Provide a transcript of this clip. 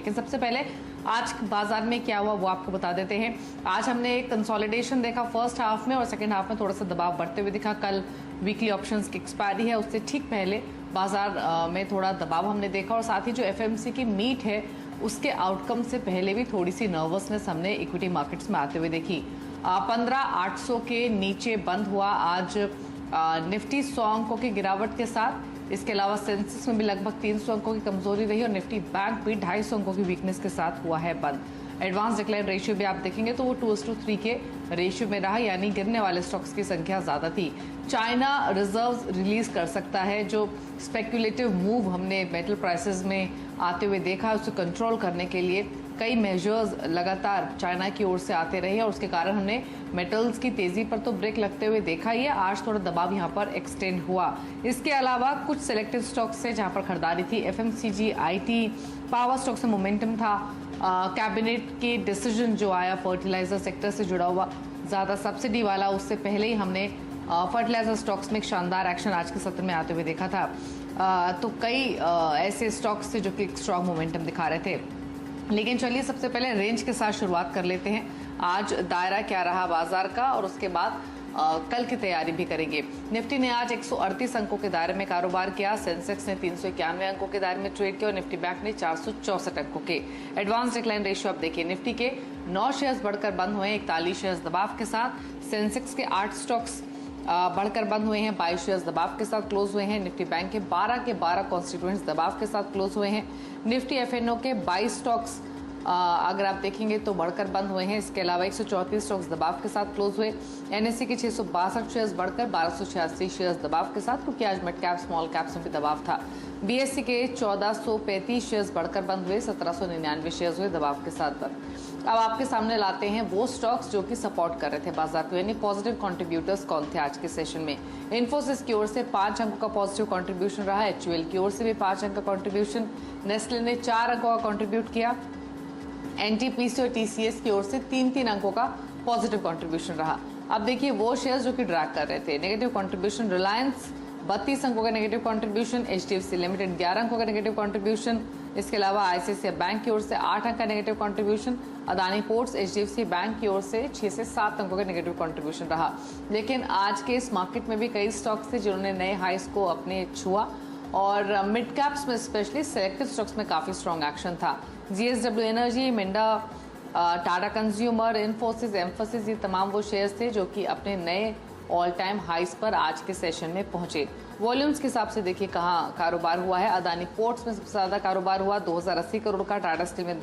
लेकिन सबसे पहले आज बाजार में क्या हुआ वो आपको बता देते हैं। आज हमने एक कंसोलिडेशन देखा फर्स्ट हाफ में और सेकेंड हाफ में थोड़ा सा दबाव बढ़ते हुए दिखा। कल वीकली ऑप्शंस की एक्सपायरी है, उससे ठीक पहले बाजार में थोड़ा दबाव हमने देखा और साथ ही जो एफएमसी की मीट है उसके आउटकम से पहले भी थोड़ी सी नर्वसनेस हमने इक्विटी मार्केट्स में आते हुए देखी। 15,800 के नीचे बंद हुआ आज निफ्टी 100 अंकों की गिरावट के साथ। इसके अलावा सेंसेक्स में भी लगभग 300 अंकों की कमजोरी रही और निफ्टी बैंक भी 250 अंकों की वीकनेस के साथ हुआ है बंद। एडवांस डिक्लाइन रेशियो भी आप देखेंगे तो वो 2:3 के रेशियो में रहा, यानी गिरने वाले स्टॉक्स की संख्या ज्यादा थी। चाइना रिजर्व्स रिलीज कर सकता है, जो स्पेक्युलेटिव मूव हमने मेटल प्राइसेस में आते हुए देखा है उसे कंट्रोल करने के लिए कई मेजर्स लगातार चाइना की ओर से आते रहे और उसके कारण हमने मेटल्स की तेजी पर तो ब्रेक लगते हुए देखा ही है। आज थोड़ा दबाव यहाँ पर एक्सटेंड हुआ। इसके अलावा कुछ सिलेक्टेड स्टॉक्स से जहाँ पर खरीदारी थी, एफएमसीजी, आईटी, पावर स्टॉक से मोमेंटम था। कैबिनेट के डिसीजन जो आया फर्टिलाइजर सेक्टर से जुड़ा हुआ ज़्यादा सब्सिडी वाला, उससे पहले ही हमने फर्टिलाइजर स्टॉक्स में एक शानदार एक्शन आज के सत्र में आते हुए देखा था। तो कई ऐसे स्टॉक्स थे जो कि स्ट्रॉन्ग मोमेंटम दिखा रहे थे। लेकिन चलिए सबसे पहले रेंज के साथ शुरुआत कर लेते हैं। आज दायरा क्या रहा बाजार का और उसके बाद कल की तैयारी भी करेंगे। निफ्टी ने आज 138 अंकों के दायरे में कारोबार किया। सेंसेक्स ने 391 अंकों के दायरे में ट्रेड किया और निफ्टी बैंक ने 464 अंकों के। एडवांस डिक्लाइन रेशियो आप देखिए, निफ्टी के 9 शेयर्स बढ़कर बंद हुए, 41 शेयर्स दबाव के साथ। सेंसेक्स के 8 स्टॉक्स बढ़कर बंद हुए हैं, 22 शेयर्स दबाव के साथ क्लोज हुए हैं। निफ्टी बैंक के 12 कॉन्स्टिट्यूएंट्स दबाव के साथ क्लोज हुए हैं। निफ्टी एफएनओ के 22 स्टॉक्स अगर आप देखेंगे तो बढ़कर बंद हुए हैं। इसके अलावा 134 स्टॉक्स दबाव के साथ क्लोज हुए। एनएससी के 662 शेयर्स बढ़कर 1286 शेयर्स दबाव के साथ, क्योंकि आज मिड कैप स्मॉल कैप्स में भी दबाव था। बीएससी के 1435 शेयर्स बढ़कर बंद हुए, 1799 शेयर्स हुए दबाव के साथ बंद। अब आपके सामने लाते हैं वो स्टॉक्स जो कि सपोर्ट कर रहे थे बाजार को, यानी पॉजिटिव कंट्रीब्यूटर्स कौन थे आज के सेशन में। इन्फोसिस की ओर से 5 अंकों का पॉजिटिव कंट्रीब्यूशन रहा। एचयूएल की ओर से भी 5 अंक का कंट्रीब्यूशन। नेस्ले ने 4 अंकों का कंट्रीब्यूट किया। एनटीपीसी और टीसीएस की ओर से 3-3 अंकों का पॉजिटिव कंट्रीब्यूशन रहा। अब देखिए वो शेयर्स जो कि ड्रैग कर रहे थे नेगेटिव कंट्रीब्यूशन, रिलायंस 32 अंकों का नेगेटिव कंट्रीब्यूशन, एचडीएफसी लिमिटेड 11 अंकों का नेगेटिव कंट्रीब्यूशन। इसके अलावा आईसीआईसीआई बैंक की ओर से 8 अंक का negative contribution. Adani ports, HDFC bank की ओर से 6 से 7 अंकों का नेगेटिव कंट्रीब्यूशन रहा। लेकिन आज के इस मार्केट में भी कई स्टॉक्स थे जिन्होंने नए हाइस को अपने छुआ और मिड कैप्स में स्पेशली सेलेक्टेड स्टॉक्स में काफी स्ट्रॉन्ग एक्शन था। JSW energy, Minda, Tata consumer, Infosys, Mphasis, ये तमाम वो शेयर्स थे जो कि अपने नए ऑल टाइम हाइस पर आज के सेशन में पहुंचे। वॉल्यूम्स के हिसाब से देखिए कहाँ कारोबार हुआ है। अदानी पोर्ट्स में सबसे ज्यादा कारोबार हुआ, 2080 करोड़ का। टाटा स्टील में